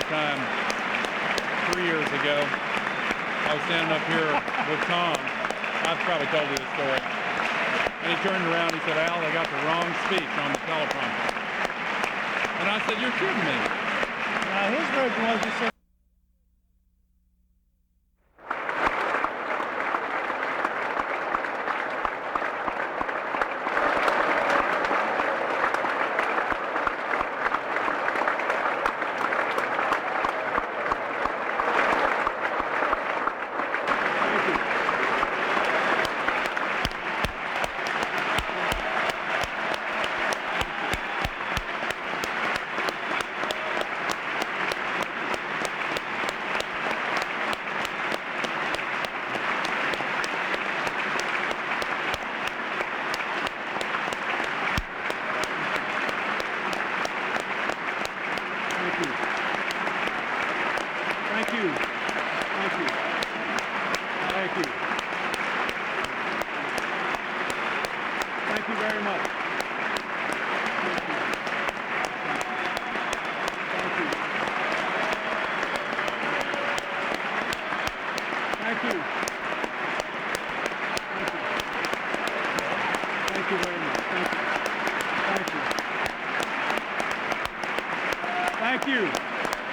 time 3 years ago. I was standing up here with Tom. I've probably told you this story. And he turned around and he said, "Al, they got the wrong speech on the teleprompter." And I said, "You're kidding me." His version was he said,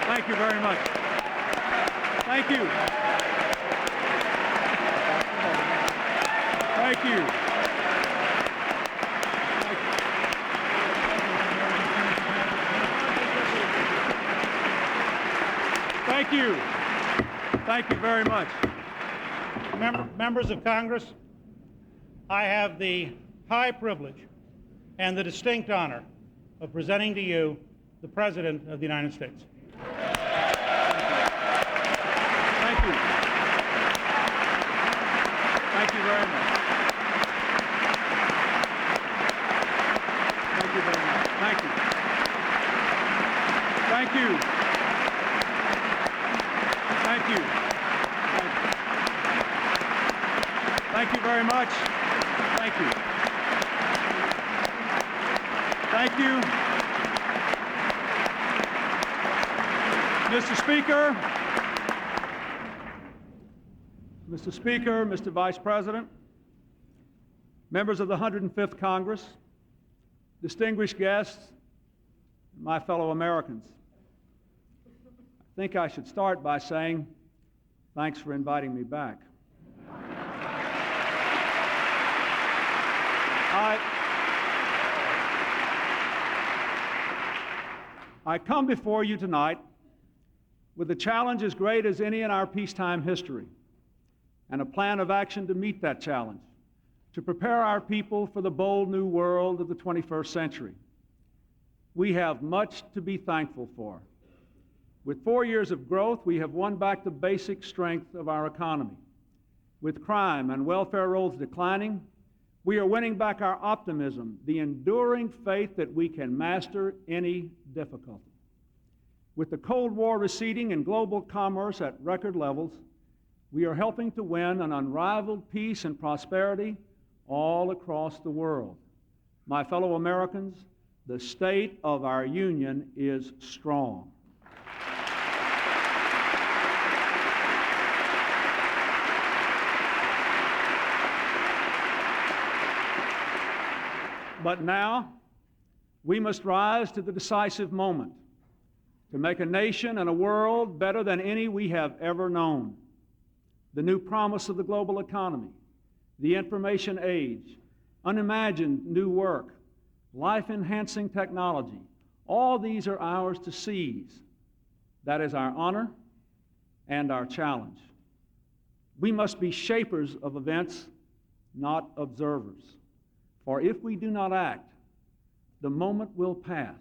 Thank you very much. Thank you. Thank you. Thank you. Thank you very much. Members of Congress, I have the high privilege and the distinct honor of presenting to you the President of the United States. Thank you. Thank you very much. Thank you very much. Thank you. Thank you. Thank you. Thank you very much. Thank you. Thank you. Mr. Speaker, Mr. Vice President, members of the 105th Congress, distinguished guests, my fellow Americans, I think I should start by saying thanks for inviting me back. I come before you tonight with a challenge as great as any in our peacetime history, and a plan of action to meet that challenge, to prepare our people for the bold new world of the 21st century. We have much to be thankful for. With 4 years of growth, we have won back the basic strength of our economy. With crime and welfare rolls declining, we are winning back our optimism, the enduring faith that we can master any difficulty. With the Cold War receding and global commerce at record levels, we are helping to win an unrivaled peace and prosperity all across the world. My fellow Americans, the state of our union is strong. But now, we must rise to the decisive moment to make a nation and a world better than any we have ever known. The new promise of the global economy, the information age, unimagined new work, life-enhancing technology, all these are ours to seize. That is our honor and our challenge. We must be shapers of events, not observers. For if we do not act, the moment will pass,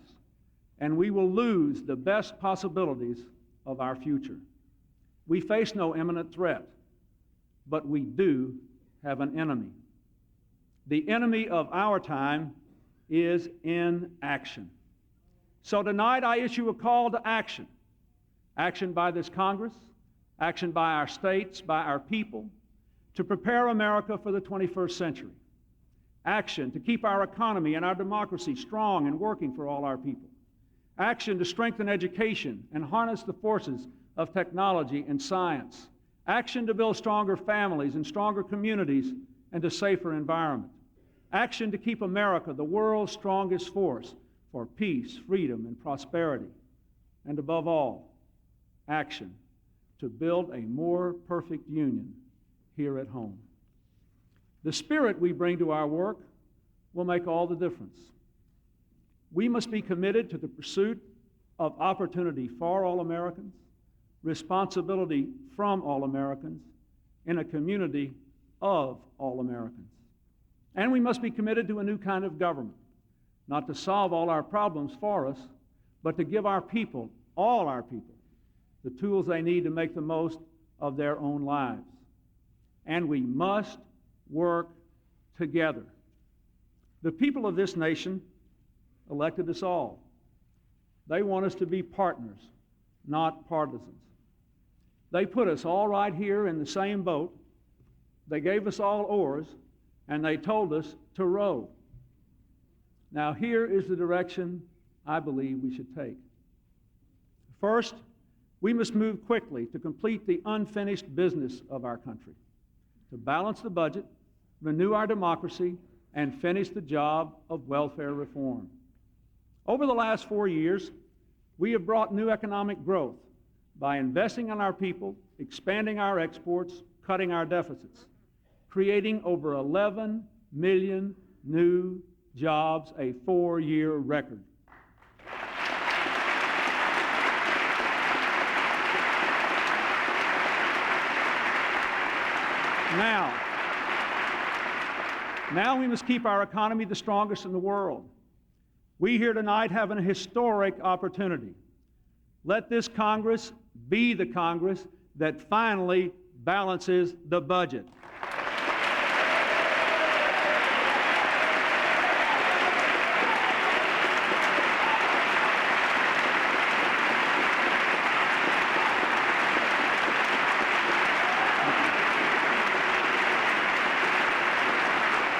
and we will lose the best possibilities of our future. We face no imminent threat, but we do have an enemy. The enemy of our time is inaction. So tonight I issue a call to action. Action by this Congress, action by our states, by our people, to prepare America for the 21st century. Action to keep our economy and our democracy strong and working for all our people. Action to strengthen education and harness the forces of technology and science. Action to build stronger families and stronger communities and a safer environment. Action to keep America the world's strongest force for peace, freedom, and prosperity. And above all, action to build a more perfect union here at home. The spirit we bring to our work will make all the difference. We must be committed to the pursuit of opportunity for all Americans, responsibility from all Americans, in a community of all Americans. And we must be committed to a new kind of government, not to solve all our problems for us, but to give our people, all our people, the tools they need to make the most of their own lives. And we must work together. The people of this nation elected us all. They want us to be partners, not partisans. They put us all right here in the same boat. They gave us all oars, and they told us to row. Now, here is the direction I believe we should take. First, we must move quickly to complete the unfinished business of our country, to balance the budget, renew our democracy, and finish the job of welfare reform. Over the last 4 years, we have brought new economic growth by investing in our people, expanding our exports, cutting our deficits, creating over 11 million new jobs, a 4-year record. Now we must keep our economy the strongest in the world. We here tonight have a historic opportunity. Let this Congress be the Congress that finally balances the budget.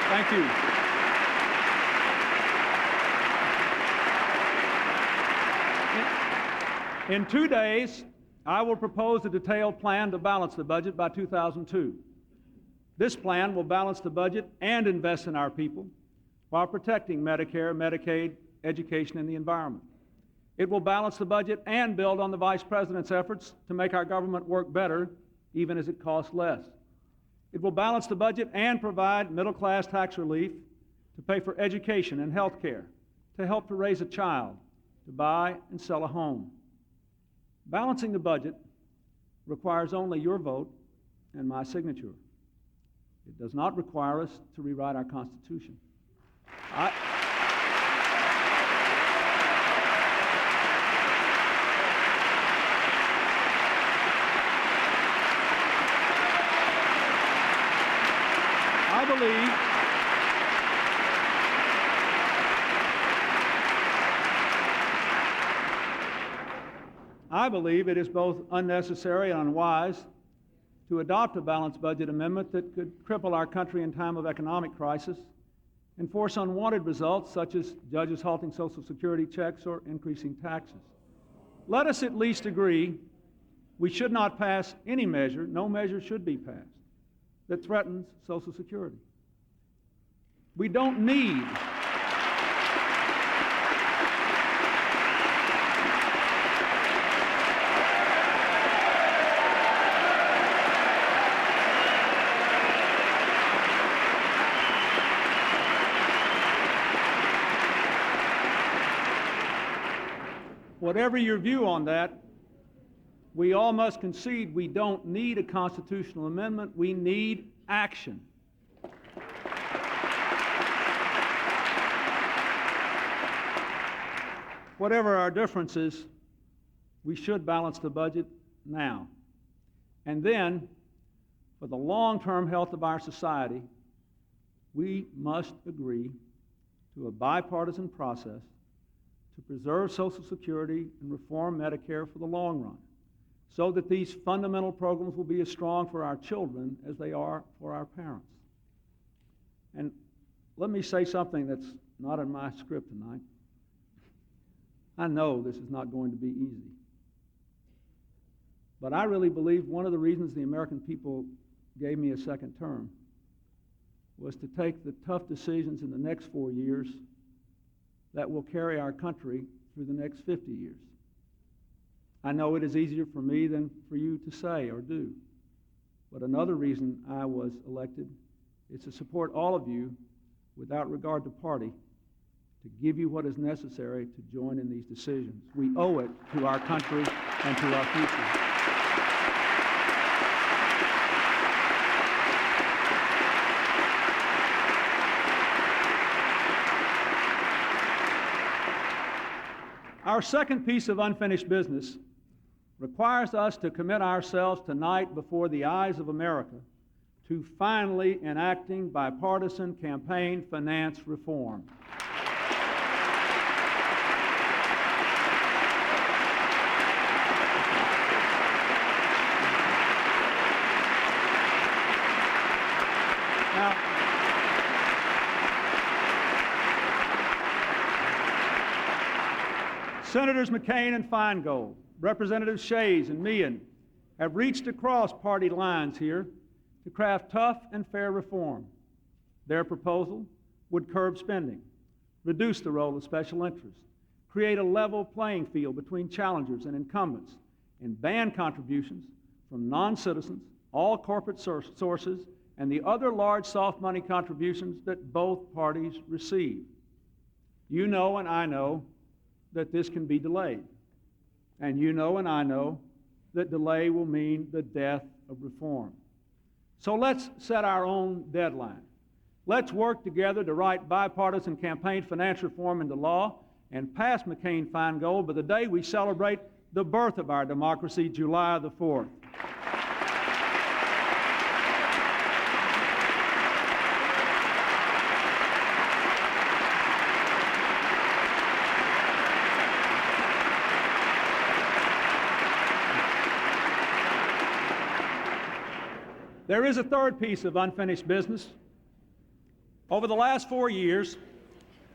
Thank you. In 2 days, I will propose a detailed plan to balance the budget by 2002. This plan will balance the budget and invest in our people while protecting Medicare, Medicaid, education, and the environment. It will balance the budget and build on the Vice President's efforts to make our government work better, even as it costs less. It will balance the budget and provide middle-class tax relief to pay for education and health care, to help to raise a child, to buy and sell a home. Balancing the budget requires only your vote and my signature. It does not require us to rewrite our Constitution. I believe it is both unnecessary and unwise to adopt a balanced budget amendment that could cripple our country in time of economic crisis and force unwanted results such as judges halting Social Security checks or increasing taxes. Let us at least agree we should not pass any measure, no measure should be passed, that threatens Social Security. We don't need whatever your view on that, we all must concede we don't need a constitutional amendment, we need action. Whatever our differences, we should balance the budget now. And then, for the long-term health of our society, we must agree to a bipartisan process to preserve Social Security and reform Medicare for the long run, so that these fundamental programs will be as strong for our children as they are for our parents. And let me say something that's not in my script tonight. I know this is not going to be easy. But I really believe one of the reasons the American people gave me a second term was to take the tough decisions in the next 4 years that will carry our country through the next 50 years. I know it is easier for me than for you to say or do. But another reason I was elected is to support all of you without regard to party, to give you what is necessary to join in these decisions. We owe it to our country and to our future. Our second piece of unfinished business requires us to commit ourselves tonight before the eyes of America to finally enacting bipartisan campaign finance reform. Now, Senators McCain and Feingold, Representatives Shays and Meehan have reached across party lines here to craft tough and fair reform. Their proposal would curb spending, reduce the role of special interests, create a level playing field between challengers and incumbents, and ban contributions from non-citizens, all corporate sources, and the other large soft money contributions that both parties receive. You know and I know that this can be delayed. And you know and I know that delay will mean the death of reform. So let's set our own deadline. Let's work together to write bipartisan campaign finance reform into law and pass McCain-Feingold by the day we celebrate the birth of our democracy, July the 4th. There is a third piece of unfinished business. Over the last 4 years,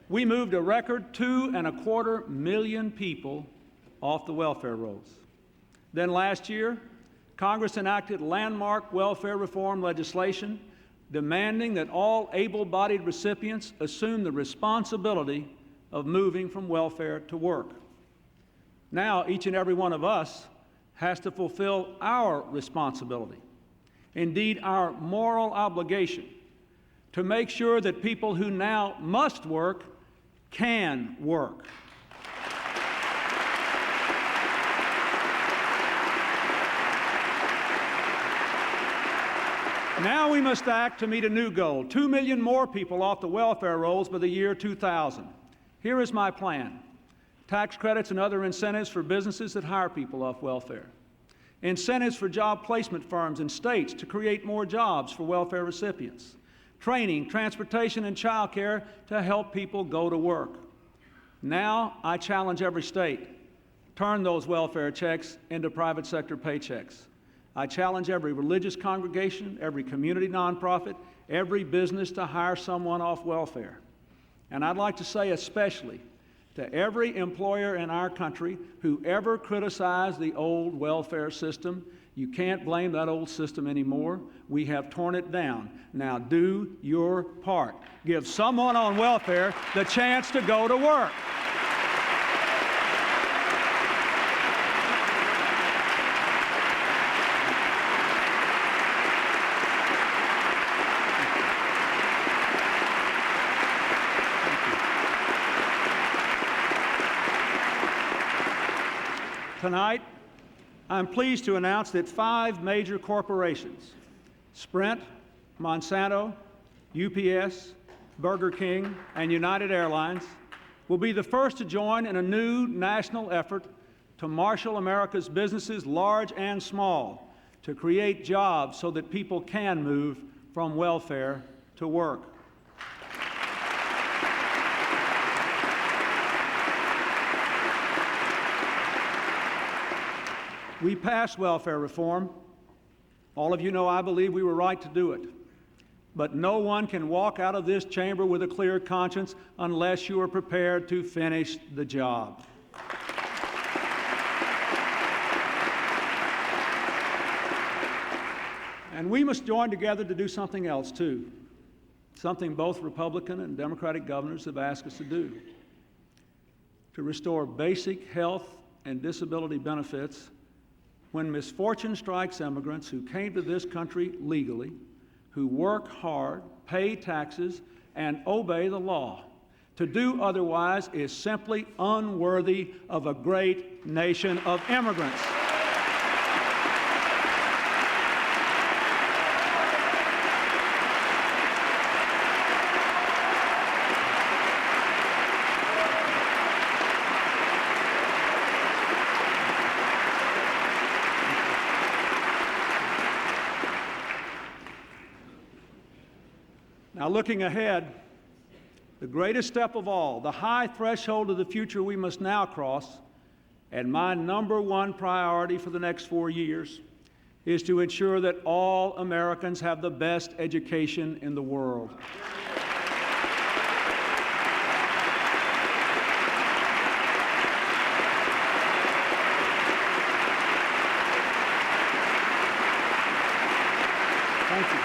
we moved a record 2.25 million people off the welfare rolls. Then last year, Congress enacted landmark welfare reform legislation demanding that all able-bodied recipients assume the responsibility of moving from welfare to work. Now, each and every one of us has to fulfill our responsibility, indeed our moral obligation, to make sure that people who now must work can work. Now we must act to meet a new goal: 2 million more people off the welfare rolls by the year 2000. Here is my plan: tax credits and other incentives for businesses that hire people off welfare, incentives for job placement firms in states to create more jobs for welfare recipients, training, transportation, and child care to help people go to work. Now I challenge every state: turn those welfare checks into private sector paychecks. I challenge every religious congregation, every community nonprofit, every business to hire someone off welfare. And I'd like to say especially to every employer in our country who ever criticized the old welfare system: you can't blame that old system anymore. We have torn it down. Now do your part. Give someone on welfare the chance to go to work. Tonight, I'm pleased to announce that 5 major corporations, Sprint, Monsanto, UPS, Burger King, and United Airlines, will be the first to join in a new national effort to marshal America's businesses, large and small, to create jobs so that people can move from welfare to work. We passed welfare reform. All of you know I believe we were right to do it. But no one can walk out of this chamber with a clear conscience unless you are prepared to finish the job. And we must join together to do something else, too, something both Republican and Democratic governors have asked us to do, to restore basic health and disability benefits when misfortune strikes immigrants who came to this country legally, who work hard, pay taxes, and obey the law. To do otherwise is simply unworthy of a great nation of immigrants. Now, looking ahead, the greatest step of all, the high threshold of the future we must now cross, and my number one priority for the next 4 years, is to ensure that all Americans have the best education in the world. Thank you.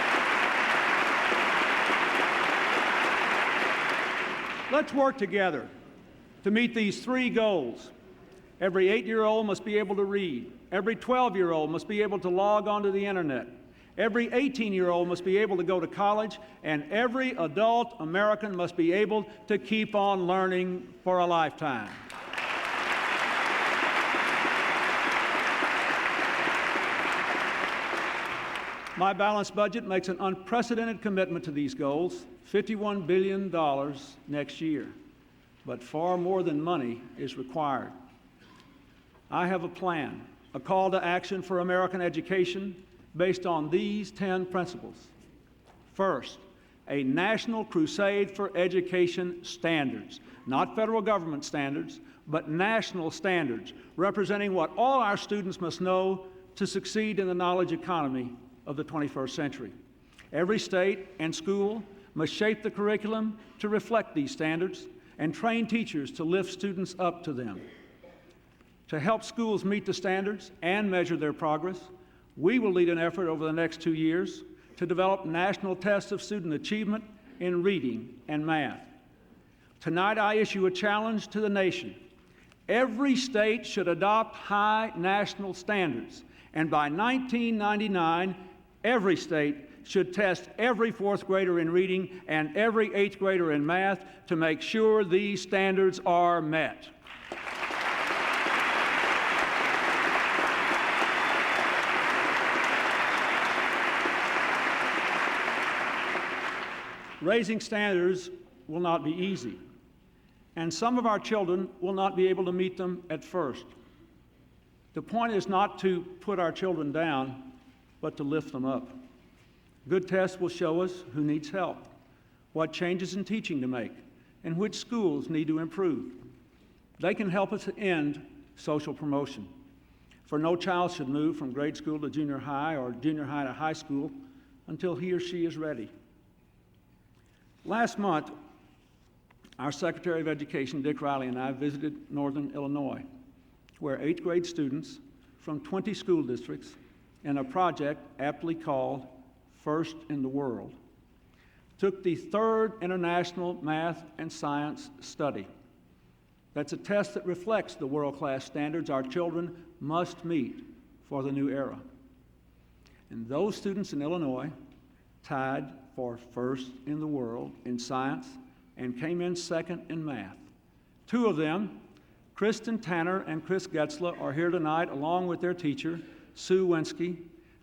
Let's work together to meet these 3 goals. Every 8-year-old must be able to read. Every 12-year-old must be able to log onto the internet. Every 18-year-old must be able to go to college, and every adult American must be able to keep on learning for a lifetime. My balanced budget makes an unprecedented commitment to these goals, $51 billion next year. But far more than money is required. I have a plan, a call to action for American education based on these 10 principles. First, a national crusade for education standards, not federal government standards, but national standards, representing what all our students must know to succeed in the knowledge economy of the 21st century. Every state and school must shape the curriculum to reflect these standards and train teachers to lift students up to them. To help schools meet the standards and measure their progress, we will lead an effort over the next 2 years to develop national tests of student achievement in reading and math. Tonight, I issue a challenge to the nation. Every state should adopt high national standards, and by 1999, every state should test every 4th grader in reading and every 8th grader in math to make sure these standards are met. Raising standards will not be easy, and some of our children will not be able to meet them at first. The point is not to put our children down, but to lift them up. Good tests will show us who needs help, what changes in teaching to make, and which schools need to improve. They can help us end social promotion. For no child should move from grade school to junior high or junior high to high school until he or she is ready. Last month, our Secretary of Education, Dick Riley, and I visited Northern Illinois, where 8th grade students from 20 school districts in a project aptly called First in the World took the 3rd International Math and Science Study. That's a test that reflects the world-class standards our children must meet for the new era. And those students in Illinois tied for 1st in the world in science and came in 2nd in math. 2 of them, Kristen Tanner and Chris Getzla, are here tonight along with their teacher, Sue Winsky.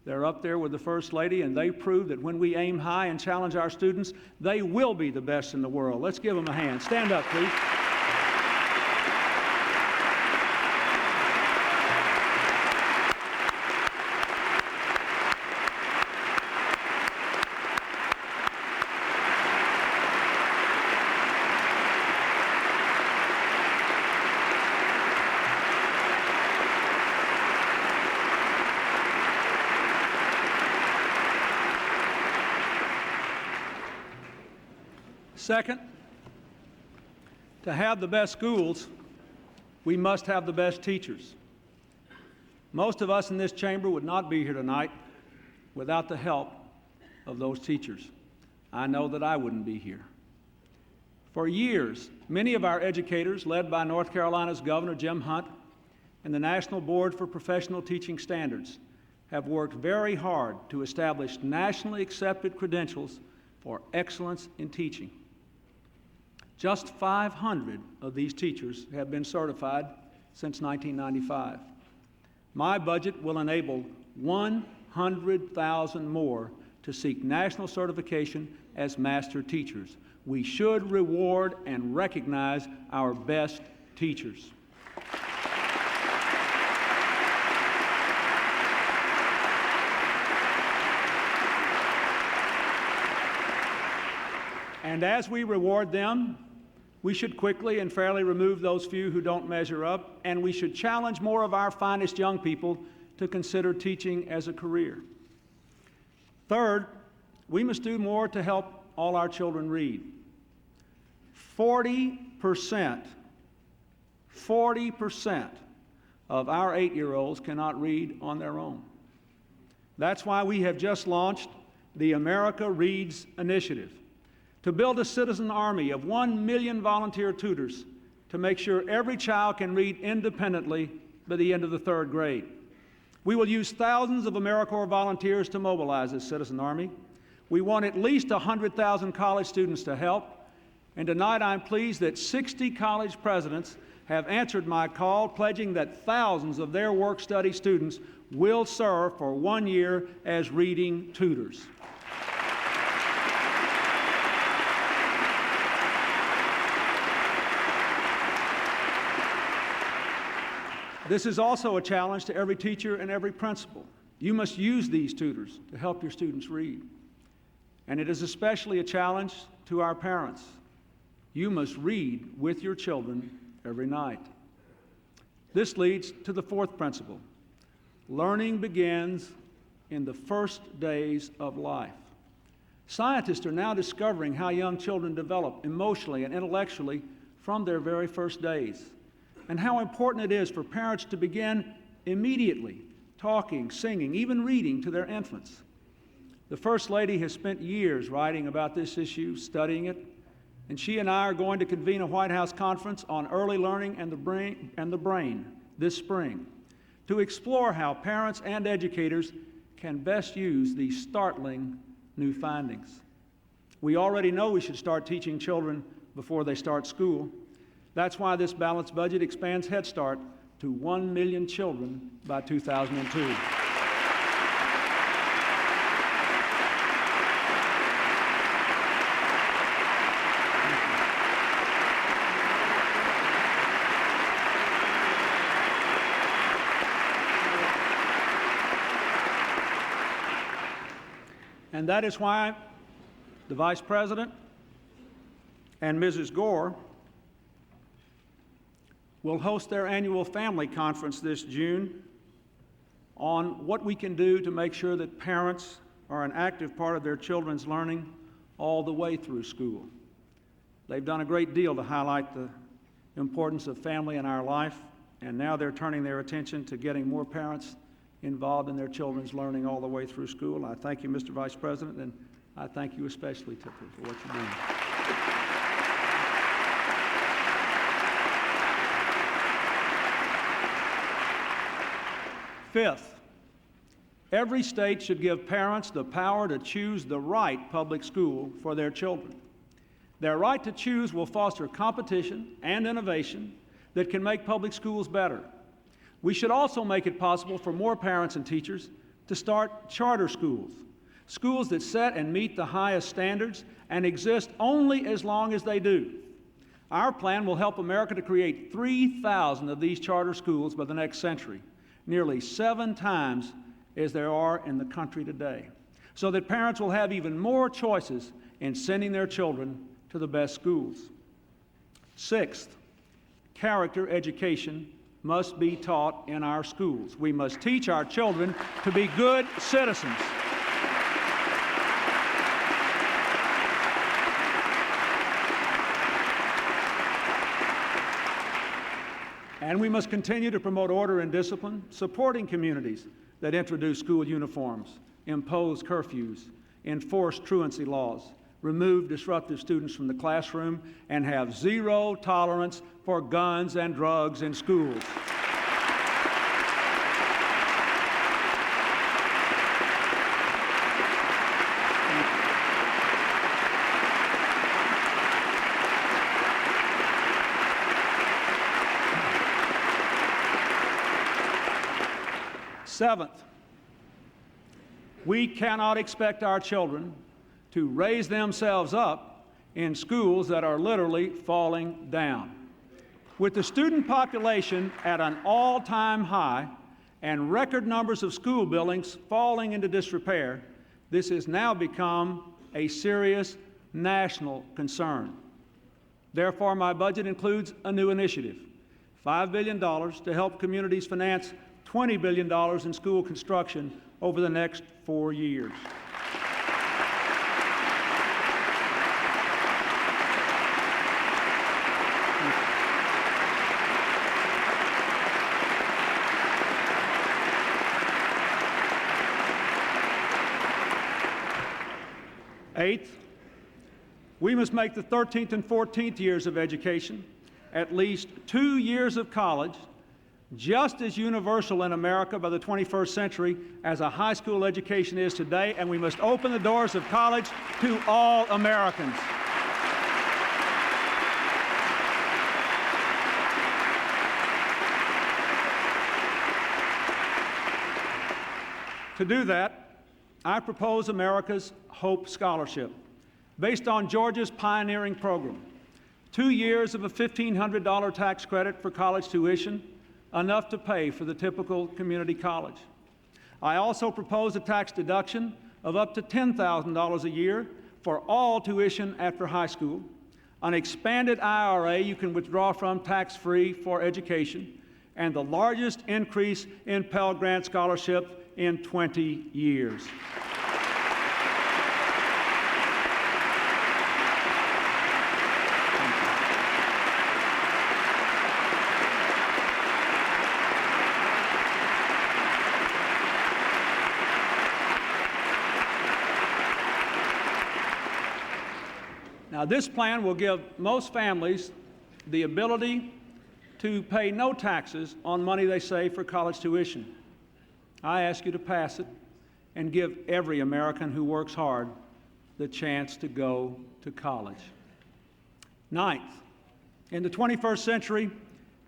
They're up there with the First Lady, and they prove that when we aim high and challenge our students, they will be the best in the world. Let's give them a hand. Stand up, please. Second, to have the best schools, we must have the best teachers. Most of us in this chamber would not be here tonight Without the help of those teachers, I know that I wouldn't be here. For years, many of our educators, led by North Carolina's Governor Jim Hunt and the National Board for Professional Teaching Standards, have worked very hard to establish nationally accepted credentials for excellence in teaching. Just 500 of these teachers have been certified since 1995. My budget will enable 100,000 more to seek national certification as master teachers. We should reward and recognize our best teachers. And as we reward them, we should quickly and fairly remove those few who don't measure up, and we should challenge more of our finest young people to consider teaching as a career. Third, we must do more to help all our children read. 40% of our 8-year-olds cannot read on their own. That's why we have just launched the America Reads Initiative, to build a citizen army of 1 million volunteer tutors to make sure every child can read independently by the end of the 3rd grade. We will use thousands of AmeriCorps volunteers to mobilize this citizen army. We want at least 100,000 college students to help, and tonight I'm pleased that 60 college presidents have answered my call, pledging that thousands of their work-study students will serve for 1 year as reading tutors. This is also a challenge to every teacher and every principal. You must use these tutors to help your students read. And it is especially a challenge to our parents. You must read with your children every night. This leads to the 4th principle. Learning begins in the first days of life. Scientists are now discovering how young children develop emotionally and intellectually from their very first days, and how important it is for parents to begin immediately talking, singing, even reading to their infants. The First Lady has spent years writing about this issue, studying it, and she and I are going to convene a White House conference on early learning and the brain this spring to explore how parents and educators can best use these startling new findings. We already know we should start teaching children before they start school. That's why this balanced budget expands Head Start to 1 million children by 2002. And that is why the Vice President and Mrs. Gore will host their annual family conference this June on what we can do to make sure that parents are an active part of their children's learning all the way through school. They've done a great deal to highlight the importance of family in our life, and now they're turning their attention to getting more parents involved in their children's learning all the way through school. I thank you, Mr. Vice President, and I thank you especially, Tipper, for what you're doing. Fifth, every state should give parents the power to choose the right public school for their children. Their right to choose will foster competition and innovation that can make public schools better. We should also make it possible for more parents and teachers to start charter schools, schools that set and meet the highest standards and exist only as long as they do. Our plan will help America to create 3,000 of these charter schools by the next century, nearly 7 times as there are in the country today, so that parents will have even more choices in sending their children to the best schools. Sixth, character education must be taught in our schools. We must teach our children to be good citizens. And we must continue to promote order and discipline, supporting communities that introduce school uniforms impose curfews, enforce truancy laws, remove disruptive students from the classroom, and have zero tolerance for guns and drugs in schools. Seventh, we cannot expect our children to raise themselves up in schools that are literally falling down. With the student population at an all-time high and record numbers of school buildings falling into disrepair, this has now become a serious national concern. Therefore, my budget includes a new initiative, $5 billion to help communities finance $20 billion in school construction over the next 4 years. Eighth, we must make the 13th and 14th years of education, at least 2 years of college, just as universal in America by the 21st century as a high school education is today, and we must open the doors of college to all Americans. To do that, I propose America's Hope Scholarship, based on Georgia's pioneering program. 2 years of a $1,500 tax credit for college tuition, enough to pay for the typical community college. I also propose a tax deduction of up to $10,000 a year for all tuition after high school, an expanded IRA you can withdraw from tax-free for education, and the largest increase in Pell Grant scholarship in 20 years. Now, this plan will give most families the ability to pay no taxes on money they save for college tuition. I ask you to pass it and give every American who works hard the chance to go to college. Ninth, in the 21st century,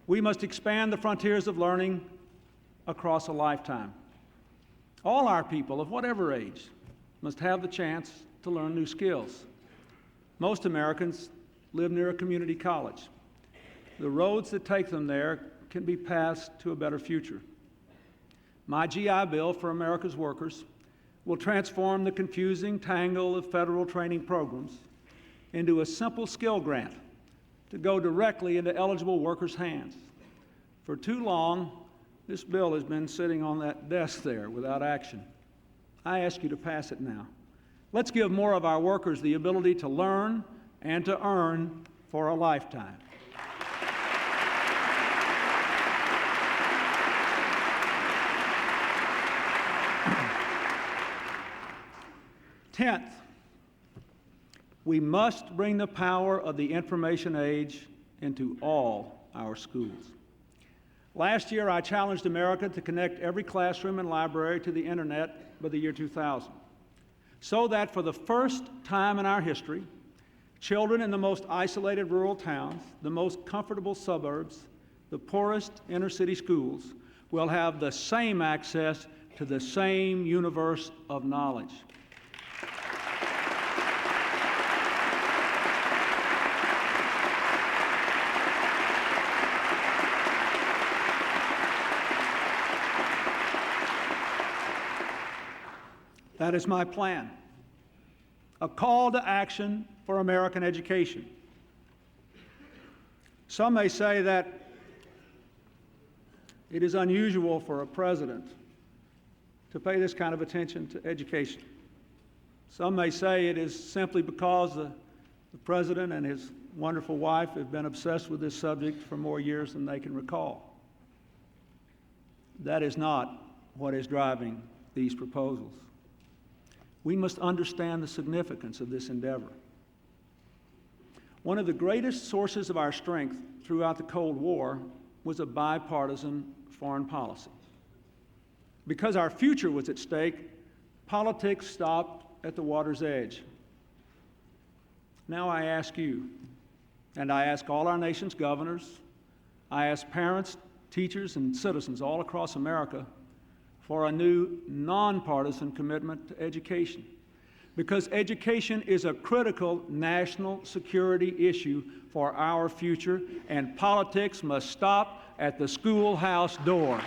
we must expand the frontiers of learning across a lifetime. All our people of whatever age must have the chance to learn new skills. Most Americans live near a community college. The roads that take them there can be passed to a better future. My GI Bill for America's workers will transform the confusing tangle of federal training programs into a simple skill grant to go directly into eligible workers' hands. For too long, this bill has been sitting on that desk there without action. I ask you to pass it now. Let's give more of our workers the ability to learn and to earn for a lifetime. Tenth, we must bring the power of the information age into all our schools. Last year, I challenged America to connect every classroom and library to the internet by the year 2000. So that for the first time in our history, children in the most isolated rural towns, the most comfortable suburbs, the poorest inner city schools will have the same access to the same universe of knowledge. That is my plan, a call to action for American education. Some may say that it is unusual for a president to pay this kind of attention to education. Some may say it is simply because the president and his wonderful wife have been obsessed with this subject for more years than they can recall. That is not what is driving these proposals. We must understand the significance of this endeavor. One of the greatest sources of our strength throughout the Cold War was a bipartisan foreign policy. Because our future was at stake, politics stopped at the water's edge. Now I ask you, and I ask all our nation's governors, I ask parents, teachers, and citizens all across America for a new nonpartisan commitment to education. Because education is a critical national security issue for our future, and politics must stop at the schoolhouse door.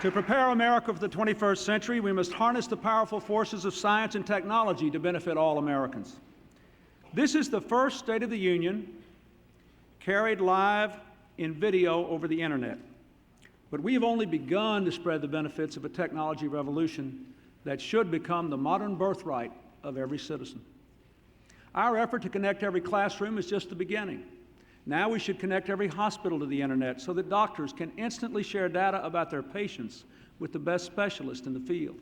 To prepare America for the 21st century, we must harness the powerful forces of science and technology to benefit all Americans. This is the first State of the Union carried live in video over the internet. But we have only begun to spread the benefits of a technology revolution that should become the modern birthright of every citizen. Our effort to connect every classroom is just the beginning. Now we should connect every hospital to the internet so that doctors can instantly share data about their patients with the best specialists in the field.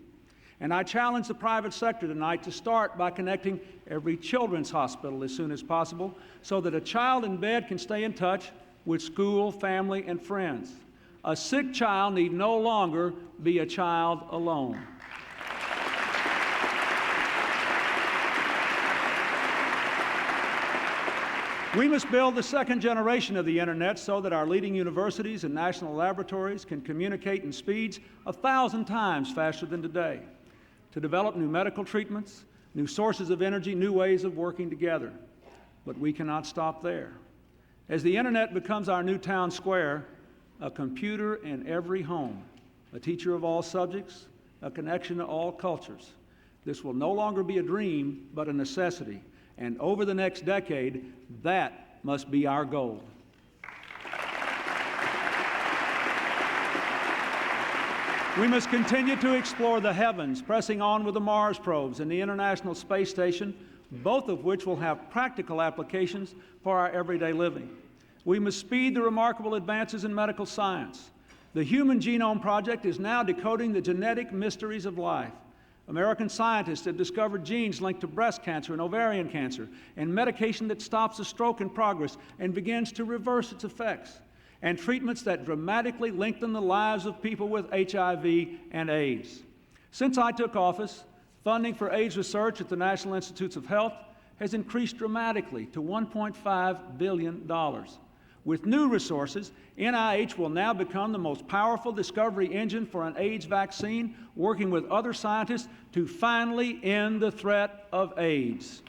And I challenge the private sector tonight to start by connecting every children's hospital as soon as possible so that a child in bed can stay in touch with school, family, and friends. A sick child need no longer be a child alone. We must build the second generation of the internet so that our leading universities and national laboratories can communicate in speeds 1,000 times faster than today, to develop new medical treatments, new sources of energy, new ways of working together. But we cannot stop there. As the internet becomes our new town square, a computer in every home, a teacher of all subjects, a connection to all cultures. This will no longer be a dream, but a necessity. And over the next decade, that must be our goal. We must continue to explore the heavens, pressing on with the Mars probes and the International Space Station, both of which will have practical applications for our everyday living. We must speed the remarkable advances in medical science. The Human Genome Project is now decoding the genetic mysteries of life. American scientists have discovered genes linked to breast cancer and ovarian cancer, and medication that stops a stroke in progress and begins to reverse its effects, and treatments that dramatically lengthen the lives of people with HIV and AIDS. Since I took office, funding for AIDS research at the National Institutes of Health has increased dramatically to $1.5 billion. With new resources, NIH will now become the most powerful discovery engine for an AIDS vaccine, working with other scientists to finally end the threat of AIDS.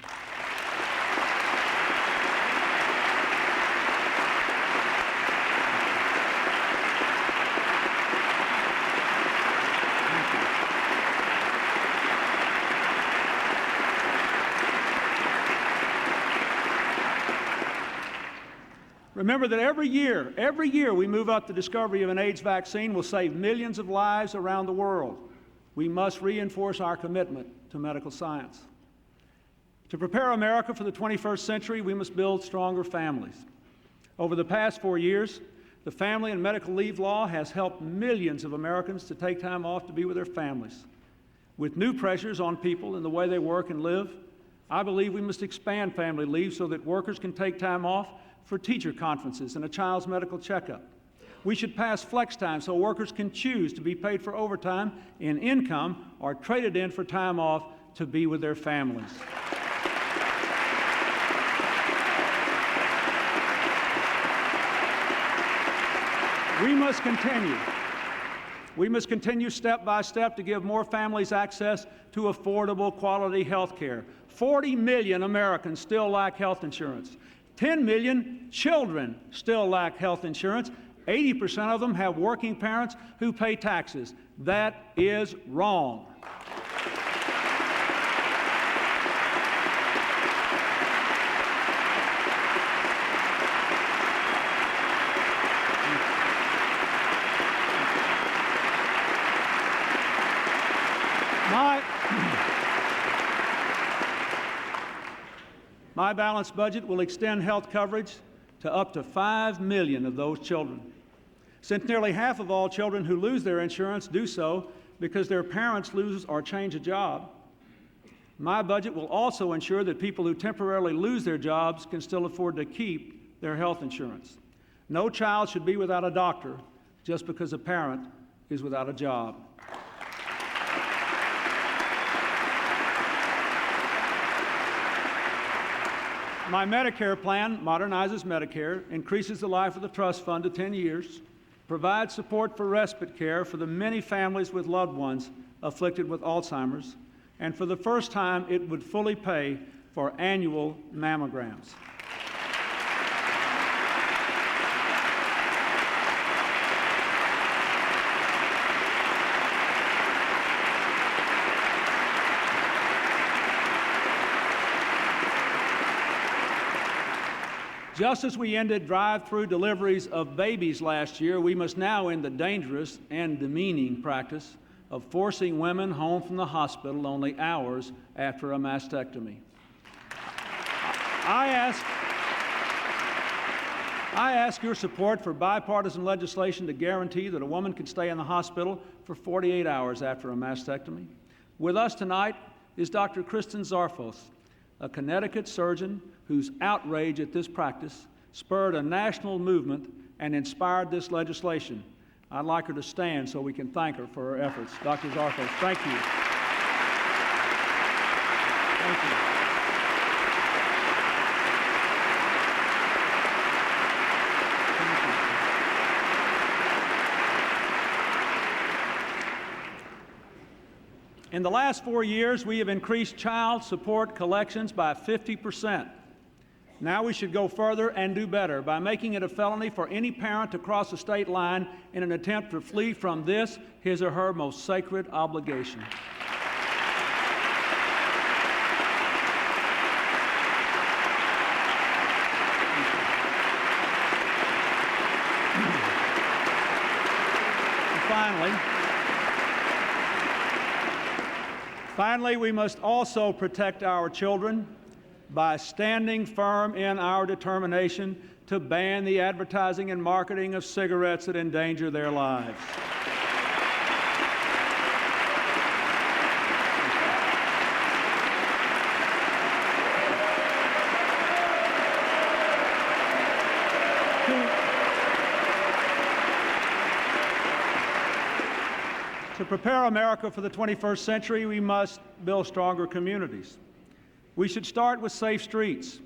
Remember that every year we move up the discovery of an AIDS vaccine will save millions of lives around the world. We must reinforce our commitment to medical science. To prepare America for the 21st century, we must build stronger families. Over the past 4 years, the family and medical leave law has helped millions of Americans to take time off to be with their families. With new pressures on people in the way they work and live, I believe we must expand family leave so that workers can take time off for teacher conferences and a child's medical checkup. We should pass flex time so workers can choose to be paid for overtime in income or traded in for time off to be with their families. We must continue step by step to give more families access to affordable, quality health care. 40 million Americans still lack health insurance. 10 million children still lack health insurance. 80% of them have working parents who pay taxes. That is wrong. My balanced budget will extend health coverage to up to 5 million of those children. Since nearly half of all children who lose their insurance do so because their parents lose or change a job, my budget will also ensure that people who temporarily lose their jobs can still afford to keep their health insurance. No child should be without a doctor just because a parent is without a job. My Medicare plan modernizes Medicare, increases the life of the trust fund to 10 years, provides support for respite care for the many families with loved ones afflicted with Alzheimer's, and for the first time, it would fully pay for annual mammograms. Just as we ended drive-through deliveries of babies last year, we must now end the dangerous and demeaning practice of forcing women home from the hospital only hours after a mastectomy. I ask your support for bipartisan legislation to guarantee that a woman can stay in the hospital for 48 hours after a mastectomy. With us tonight is Dr. Kristen Zarfos, a Connecticut surgeon whose outrage at this practice spurred a national movement and inspired this legislation. I'd like her to stand so we can thank her for her efforts. Dr. Zarfos, thank you. Thank you. In the last 4 years, we have increased child support collections by 50%. Now we should go further and do better by making it a felony for any parent to cross a state line in an attempt to flee from this, his or her most sacred obligation. Finally, we must also protect our children by standing firm in our determination to ban the advertising and marketing of cigarettes that endanger their lives. To prepare America for the 21st century, we must build stronger communities. We should start with safe streets.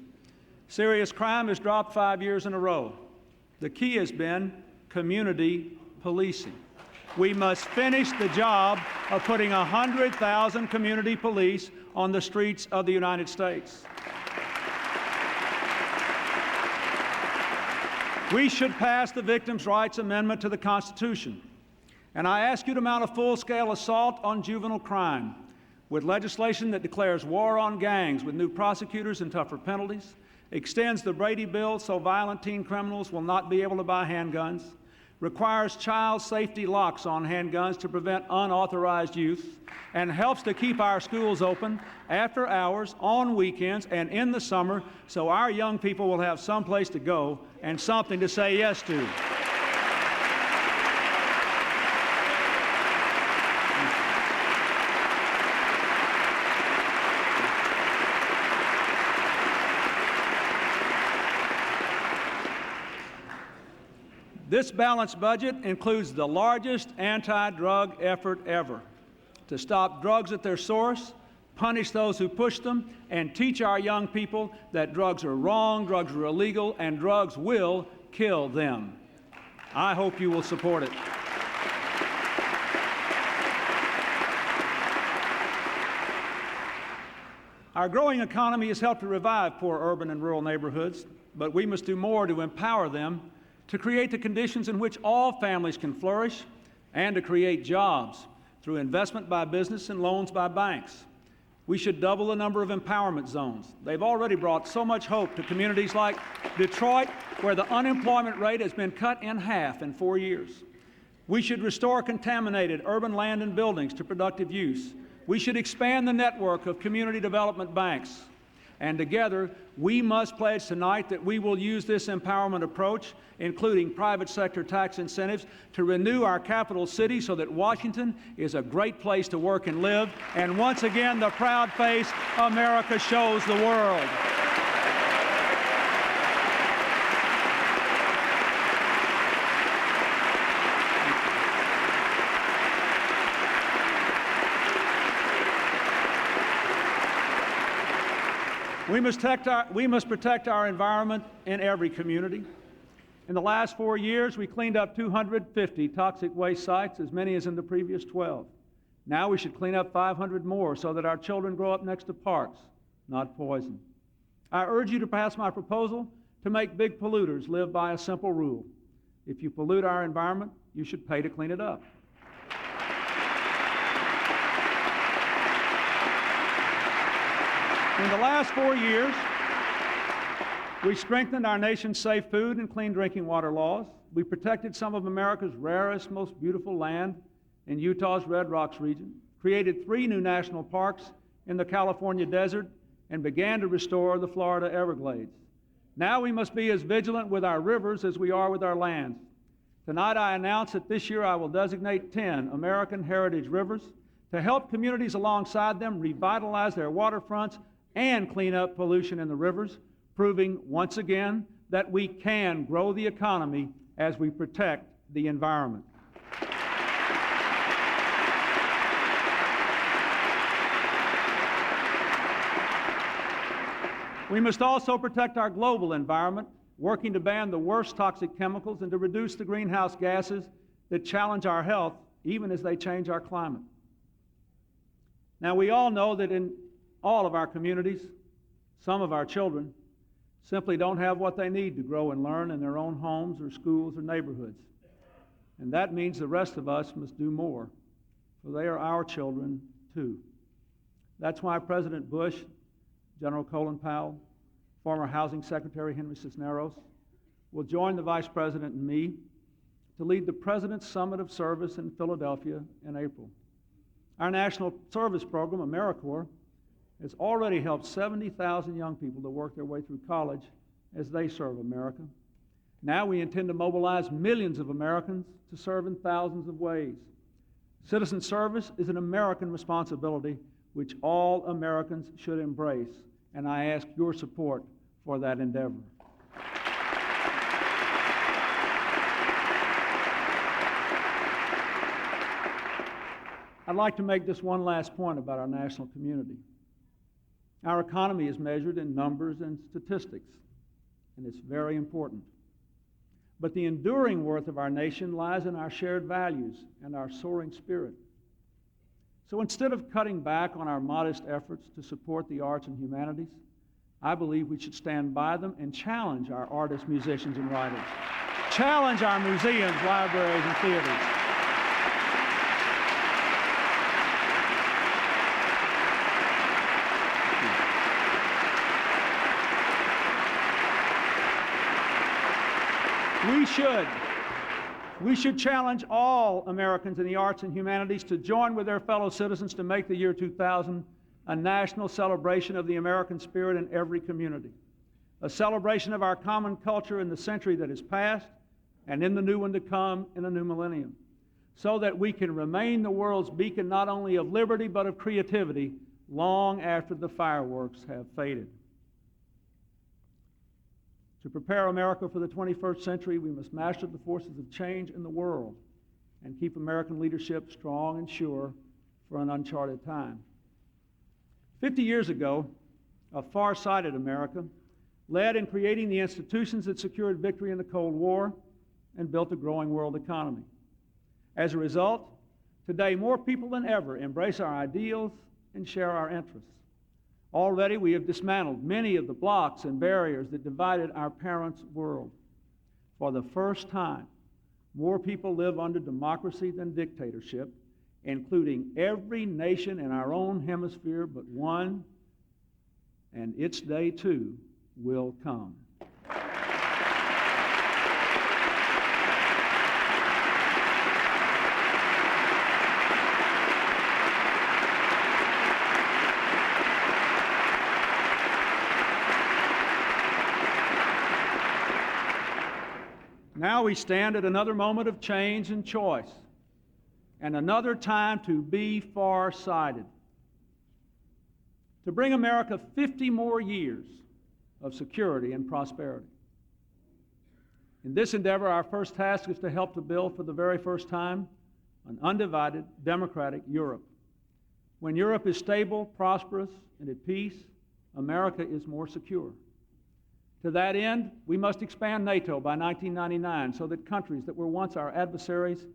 Serious crime has dropped 5 years in a row. The key has been community policing. We must finish the job of putting 100,000 community police on the streets of the United States. We should pass the Victims' Rights Amendment to the Constitution. And I ask you to mount a full-scale assault on juvenile crime with legislation that declares war on gangs with new prosecutors and tougher penalties, extends the Brady Bill so violent teen criminals will not be able to buy handguns, requires child safety locks on handguns to prevent unauthorized use, and helps to keep our schools open after hours, on weekends, and in the summer so our young people will have someplace to go and something to say yes to. This balanced budget includes the largest anti-drug effort ever to stop drugs at their source, punish those who push them, and teach our young people that drugs are wrong, drugs are illegal, and drugs will kill them. I hope you will support it. Our growing economy has helped to revive poor urban and rural neighborhoods, but we must do more to empower them, to create the conditions in which all families can flourish, and to create jobs through investment by business and loans by banks. We should double the number of empowerment zones. They've already brought so much hope to communities like Detroit, where the unemployment rate has been cut in half in 4 years. We should restore contaminated urban land and buildings to productive use. We should expand the network of community development banks. And together, we must pledge tonight that we will use this empowerment approach, including private sector tax incentives, to renew our capital city so that Washington is a great place to work and live. And once again, the proud face America shows the world. We must protect our environment in every community. In the last 4 years, we cleaned up 250 toxic waste sites, as many as in the previous 12. Now we should clean up 500 more so that our children grow up next to parks, not poison. I urge you to pass my proposal to make big polluters live by a simple rule. If you pollute our environment, you should pay to clean it up. In the last 4 years, we strengthened our nation's safe food and clean drinking water laws. We protected some of America's rarest, most beautiful land in Utah's Red Rocks region, created 3 new national parks in the California desert, and began to restore the Florida Everglades. Now we must be as vigilant with our rivers as we are with our lands. Tonight I announce that this year I will designate 10 American heritage rivers to help communities alongside them revitalize their waterfronts and clean up pollution in the rivers, proving once again that we can grow the economy as we protect the environment. We must also protect our global environment, working to ban the worst toxic chemicals and to reduce the greenhouse gases that challenge our health, even as they change our climate. Now, we all know that in all of our communities, some of our children simply don't have what they need to grow and learn in their own homes or schools or neighborhoods. And that means the rest of us must do more, for they are our children too. That's why President Bush, General Colin Powell, former Housing Secretary Henry Cisneros, will join the Vice President and me to lead the President's Summit of Service in Philadelphia in April. Our national service program, AmeriCorps, has already helped 70,000 young people to work their way through college as they serve America. Now we intend to mobilize millions of Americans to serve in thousands of ways. Citizen service is an American responsibility which all Americans should embrace, and I ask your support for that endeavor. I'd like to make just one last point about our national community. Our economy is measured in numbers and statistics, and it's very important. But the enduring worth of our nation lies in our shared values and our soaring spirit. So instead of cutting back on our modest efforts to support the arts and humanities, I believe we should stand by them and challenge our artists, musicians, and writers. Challenge our museums, libraries, and theaters. We should challenge all Americans in the arts and humanities to join with their fellow citizens to make the year 2000 a national celebration of the American spirit in every community, a celebration of our common culture in the century that is past and in the new one to come in the new millennium, so that we can remain the world's beacon not only of liberty but of creativity long after the fireworks have faded. To prepare America for the 21st century, we must master the forces of change in the world and keep American leadership strong and sure for an uncharted time. 50 years ago, a far-sighted America led in creating the institutions that secured victory in the Cold War and built a growing world economy. As a result, today more people than ever embrace our ideals and share our interests. Already we have dismantled many of the blocks and barriers that divided our parents' world. For the first time, more people live under democracy than dictatorship, including every nation in our own hemisphere but one, and its day too will come. Now we stand at another moment of change and choice, and another time to be far-sighted, to bring America 50 more years of security and prosperity. In this endeavor, our first task is to help to build for the very first time an undivided, democratic Europe. When Europe is stable, prosperous, and at peace, America is more secure. To that end, we must expand NATO by 1999 so that countries that were once our adversaries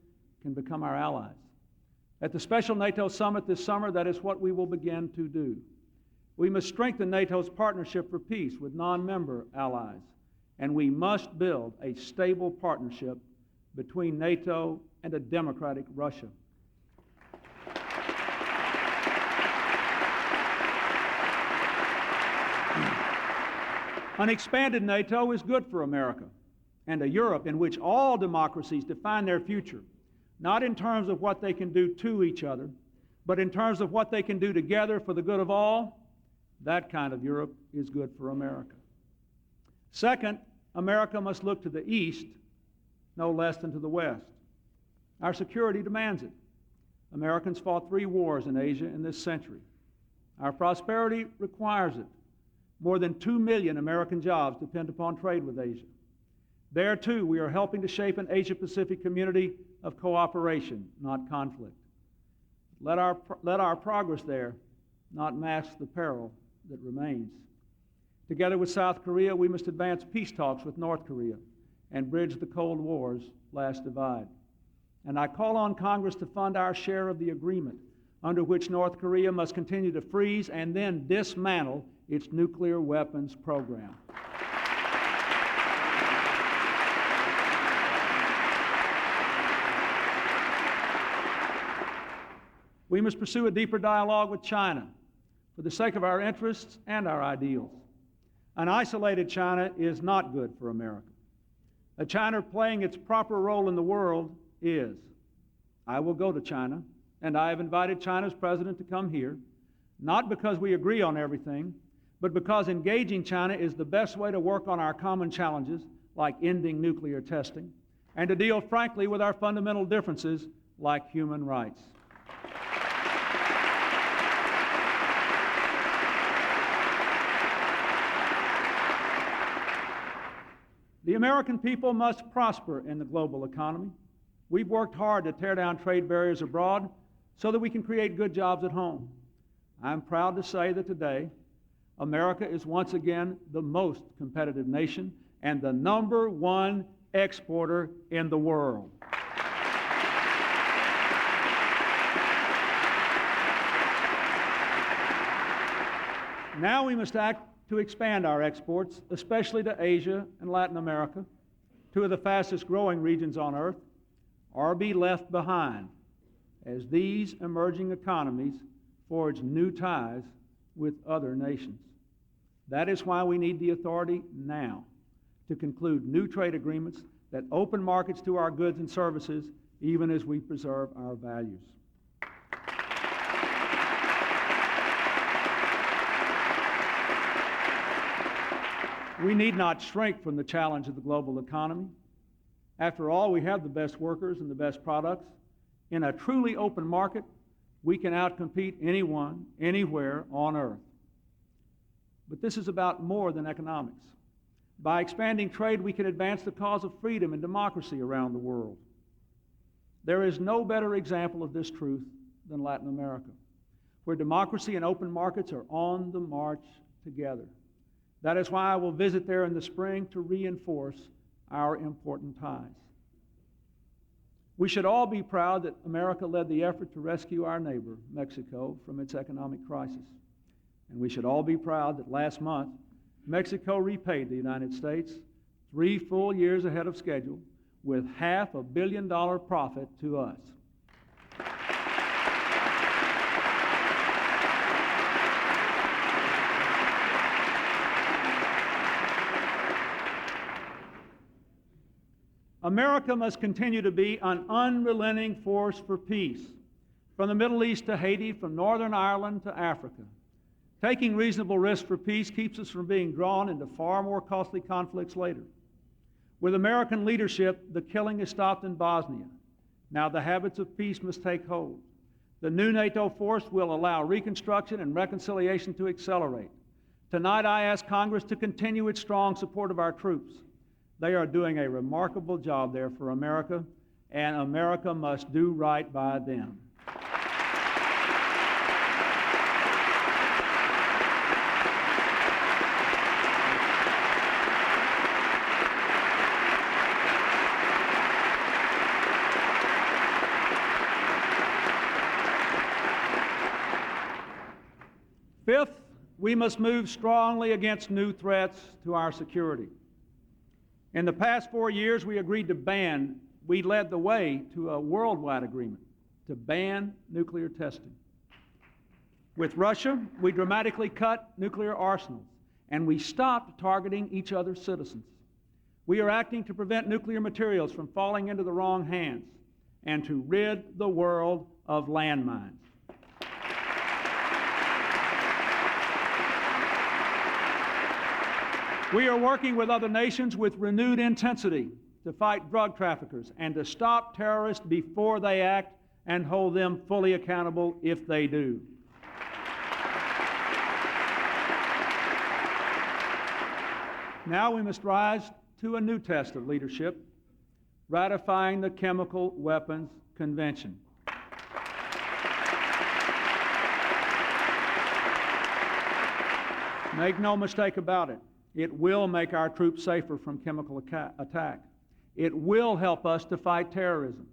can become our allies. At the special NATO summit this summer, that is what we will begin to do. We must strengthen NATO's partnership for peace with non-member allies, and we must build a stable partnership between NATO and a democratic Russia. An expanded NATO is good for America and a Europe in which all democracies define their future, not in terms of what they can do to each other, but in terms of what they can do together for the good of all. That kind of Europe is good for America. Second, America must look to the East no less than to the West. Our security demands it. Americans fought 3 wars in Asia in this century. Our prosperity requires it. More than 2 million American jobs depend upon trade with Asia. There, too, we are helping to shape an Asia-Pacific community of cooperation, not conflict. Let our progress there not mask the peril that remains. Together with South Korea, we must advance peace talks with North Korea and bridge the Cold War's last divide. And I call on Congress to fund our share of the agreement under which North Korea must continue to freeze and then dismantle its nuclear weapons program. We must pursue a deeper dialogue with China for the sake of our interests and our ideals. An isolated China is not good for America. A China playing its proper role in the world is. I will go to China, and I have invited China's president to come here, not because we agree on everything, but because engaging China is the best way to work on our common challenges, like ending nuclear testing, and to deal frankly with our fundamental differences, like human rights. The American people must prosper in the global economy. We've worked hard to tear down trade barriers abroad so that we can create good jobs at home. I'm proud to say that today, America is once again the most competitive nation and the #1 exporter in the world. Now we must act to expand our exports, especially to Asia and Latin America, 2 of the fastest growing regions on earth, or be left behind as these emerging economies forge new ties with other nations. That is why we need the authority now to conclude new trade agreements that open markets to our goods and services, even as we preserve our values. We need not shrink from the challenge of the global economy. After all, we have the best workers and the best products. In a truly open market, we can outcompete anyone, anywhere on earth. But this is about more than economics. By expanding trade, we can advance the cause of freedom and democracy around the world. There is no better example of this truth than Latin America, where democracy and open markets are on the march together. That is why I will visit there in the spring to reinforce our important ties. We should all be proud that America led the effort to rescue our neighbor, Mexico, from its economic crisis. And we should all be proud that last month, Mexico repaid the United States 3 full years ahead of schedule with $500 million profit to us. America must continue to be an unrelenting force for peace, from the Middle East to Haiti, from Northern Ireland to Africa. Taking reasonable risks for peace keeps us from being drawn into far more costly conflicts later. With American leadership, the killing is stopped in Bosnia. Now the habits of peace must take hold. The new NATO force will allow reconstruction and reconciliation to accelerate. Tonight I ask Congress to continue its strong support of our troops. They are doing a remarkable job there for America, and America must do right by them. Fifth, we must move strongly against new threats to our security. In the past 4 years, we led the way to a worldwide agreement to ban nuclear testing. With Russia, we dramatically cut nuclear arsenals, and we stopped targeting each other's citizens. We are acting to prevent nuclear materials from falling into the wrong hands and to rid the world of landmines. We are working with other nations with renewed intensity to fight drug traffickers and to stop terrorists before they act and hold them fully accountable if they do. Now we must rise to a new test of leadership, ratifying the Chemical Weapons Convention. Make no mistake about it. It will make our troops safer from chemical attack. It will help us to fight terrorism.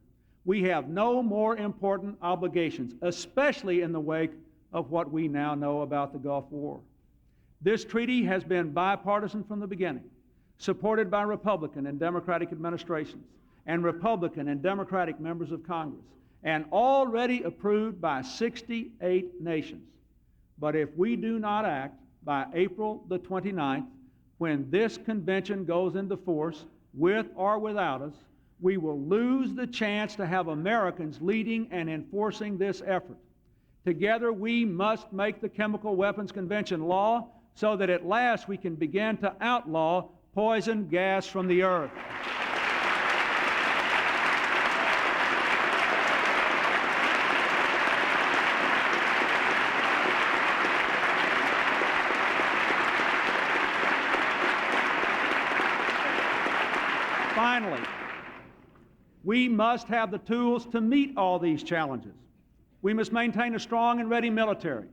We have no more important obligations, especially in the wake of what we now know about the Gulf War. This treaty has been bipartisan from the beginning, supported by Republican and Democratic administrations, and Republican and Democratic members of Congress, and already approved by 68 nations. But if we do not act by April the 29th, when this convention goes into force, with or without us, we will lose the chance to have Americans leading and enforcing this effort. Together, we must make the Chemical Weapons Convention law so that at last we can begin to outlaw poison gas from the earth. Finally, we must have the tools to meet all these challenges. We must maintain a strong and ready military.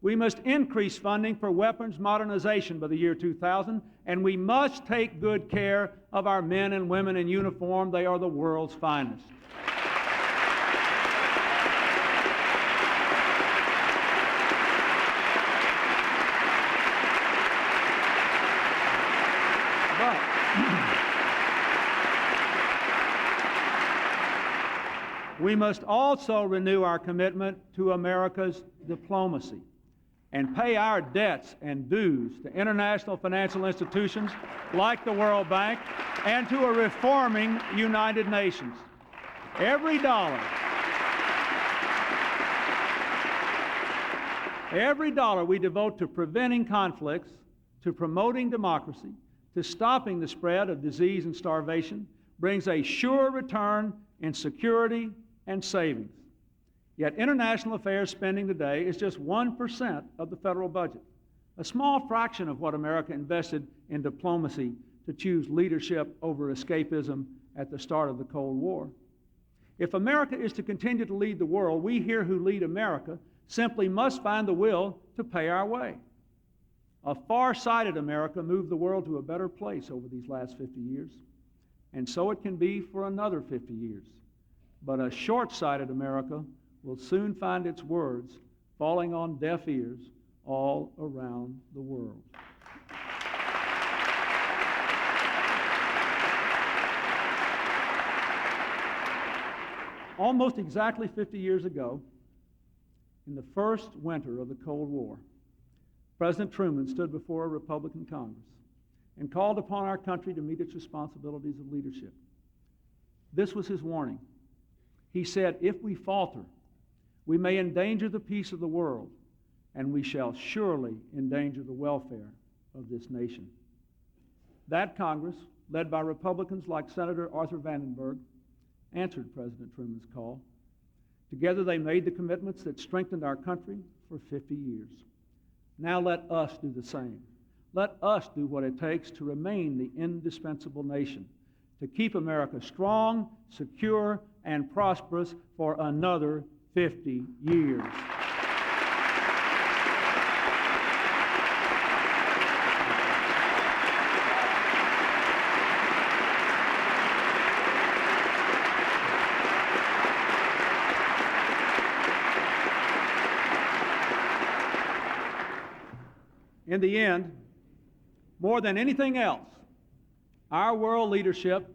We must increase funding for weapons modernization by the year 2000, and we must take good care of our men and women in uniform. They are the world's finest. We must also renew our commitment to America's diplomacy and pay our debts and dues to international financial institutions like the World Bank and to a reforming United Nations. Every dollar we devote to preventing conflicts, to promoting democracy, to stopping the spread of disease and starvation brings a sure return in security and savings. Yet international affairs spending today is just 1% of the federal budget, a small fraction of what America invested in diplomacy to choose leadership over escapism at the start of the Cold War. If America is to continue to lead the world, we here who lead America simply must find the will to pay our way. A far-sighted America moved the world to a better place over these last 50 years, and so it can be for another 50 years. But a short-sighted America will soon find its words falling on deaf ears all around the world. Almost exactly 50 years ago, in the first winter of the Cold War, President Truman stood before a Republican Congress and called upon our country to meet its responsibilities of leadership. This was his warning. He said, if we falter, we may endanger the peace of the world, and we shall surely endanger the welfare of this nation. That Congress led by Republicans like Senator Arthur Vandenberg, answered President Truman's call. Together they made the commitments that strengthened our country for 50 years. Now let us do the same. Let us do what it takes to remain the indispensable nation, to keep America strong, secure, and prosperous for another 50 years. In the end, more than anything else, our world leadership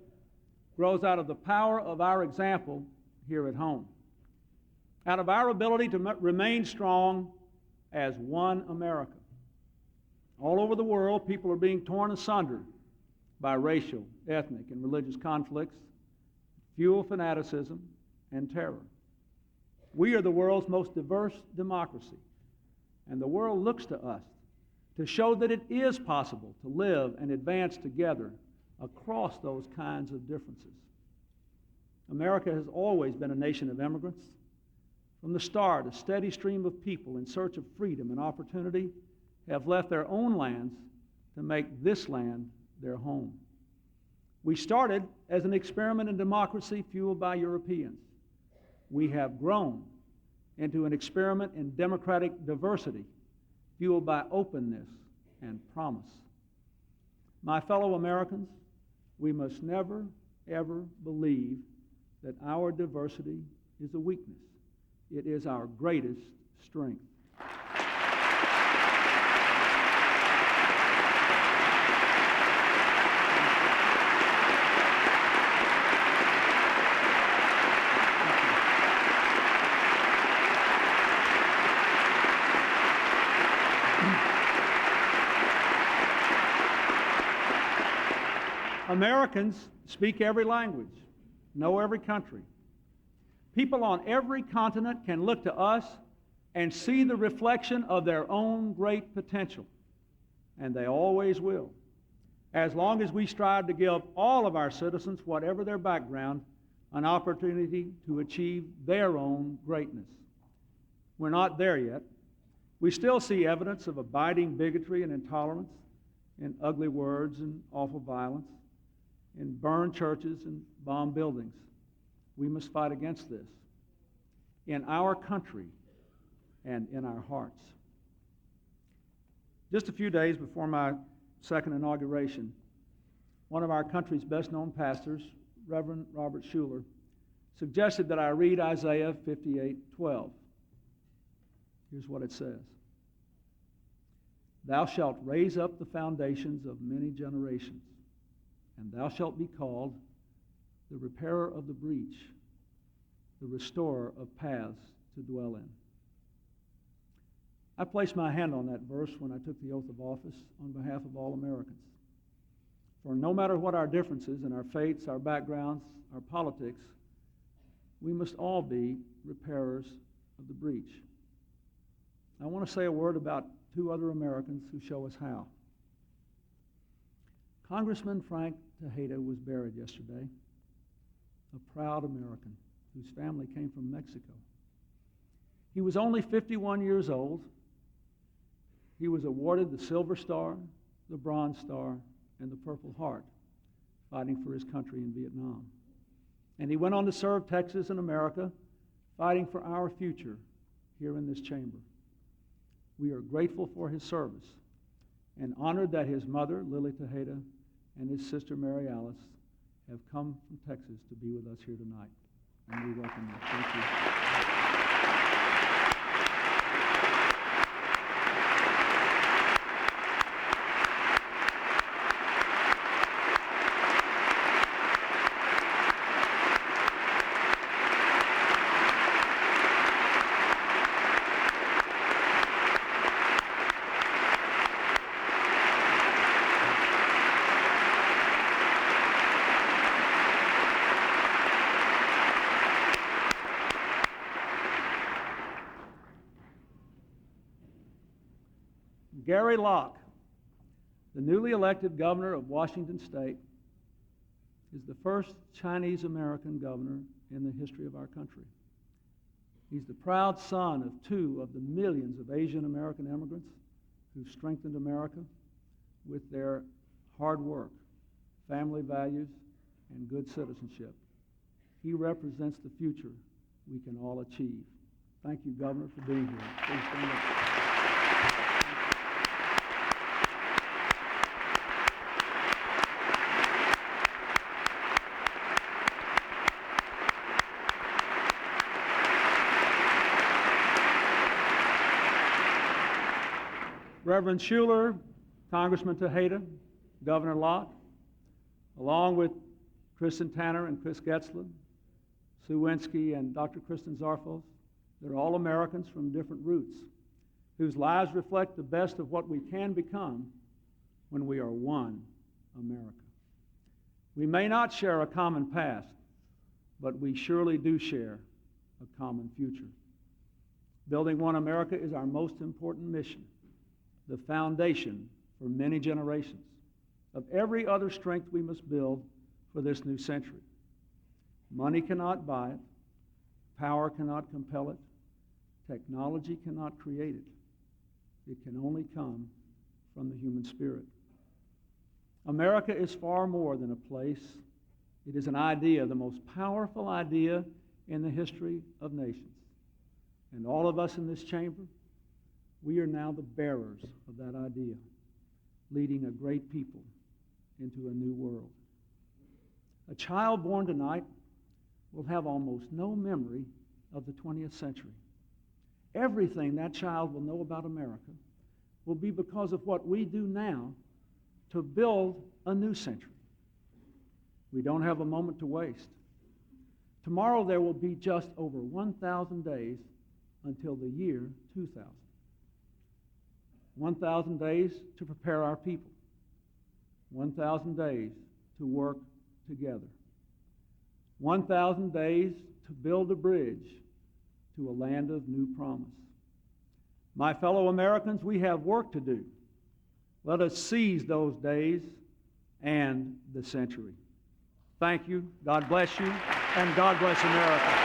grows out of the power of our example here at home, out of our ability to remain strong as one America. All over the world, people are being torn asunder by racial, ethnic, and religious conflicts, fuel fanaticism, and terror. We are the world's most diverse democracy, and the world looks to us to show that it is possible to live and advance together across those kinds of differences. America has always been a nation of immigrants. From the start, a steady stream of people in search of freedom and opportunity have left their own lands to make this land their home. We started as an experiment in democracy fueled by Europeans. We have grown into an experiment in democratic diversity fueled by openness and promise. My fellow Americans, we must never, ever believe that our diversity is a weakness. It is our greatest strength. Americans speak every language, know every country. People on every continent can look to us and see the reflection of their own great potential, and they always will, as long as we strive to give all of our citizens, whatever their background, an opportunity to achieve their own greatness. We're not there yet. We still see evidence of abiding bigotry and intolerance in ugly words and awful violence, in burned churches and bomb buildings. We must fight against this in our country and in our hearts. Just a few days before my second inauguration, one of our country's best-known pastors, Reverend Robert Schuller, suggested that I read Isaiah 58:12. Here's what it says. Thou shalt raise up the foundations of many generations, and thou shalt be called the repairer of the breach, the restorer of paths to dwell in. I placed my hand on that verse when I took the oath of office on behalf of all Americans. For no matter what our differences in our faiths, our backgrounds, our politics, we must all be repairers of the breach. I want to say a word about two other Americans who show us how. Congressman Frank Tejeda was buried yesterday, a proud American whose family came from Mexico. He was only 51 years old. He was awarded the Silver Star, the Bronze Star, and the Purple Heart, fighting for his country in Vietnam. And he went on to serve Texas and America, fighting for our future here in this chamber. We are grateful for his service and honored that his mother, Lily Tejeda, and his sister, Mary Alice, have come from Texas to be with us here tonight. And we welcome them. Thank you. Gary Locke, the newly elected governor of Washington State, is the first Chinese-American governor in the history of our country. He's the proud son of two of the millions of Asian American immigrants who strengthened America with their hard work, family values, and good citizenship. He represents the future we can all achieve. Thank you, Governor, for being here. Please stand up. Reverend Schuler, Congressman Tejeda, Governor Lott, along with Kristen Tanner and Chris Getzler, Sue Winsky and Dr. Kristen Zarfos, they're all Americans from different roots, whose lives reflect the best of what we can become when we are one America. We may not share a common past, but we surely do share a common future. Building one America is our most important mission, the foundation for many generations of every other strength we must build for this new century. Money cannot buy it. Power cannot compel it. Technology cannot create it. It can only come from the human spirit. America is far more than a place. It is an idea, the most powerful idea in the history of nations. And all of us in this chamber, we are now the bearers of that idea, leading a great people into a new world. A child born tonight will have almost no memory of the 20th century. Everything that child will know about America will be because of what we do now to build a new century. We don't have a moment to waste. Tomorrow there will be just over 1,000 days until the year 2000. 1,000 days to prepare our people. 1,000 days to work together. 1,000 days to build a bridge to a land of new promise. My fellow Americans, we have work to do. Let us seize those days and the century. Thank you. God bless you, and God bless America.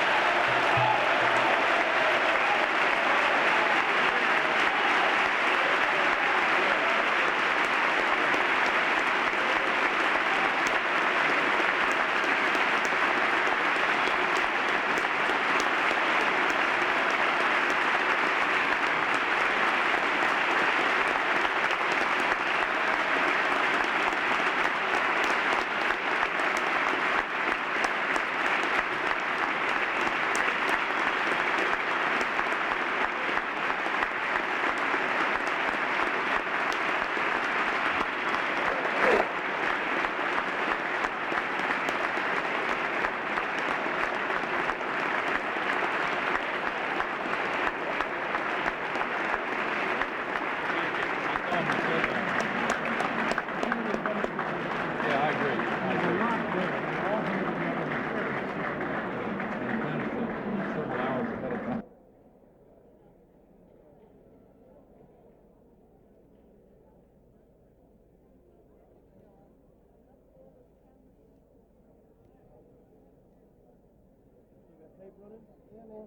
Hey, brother. Yeah, man.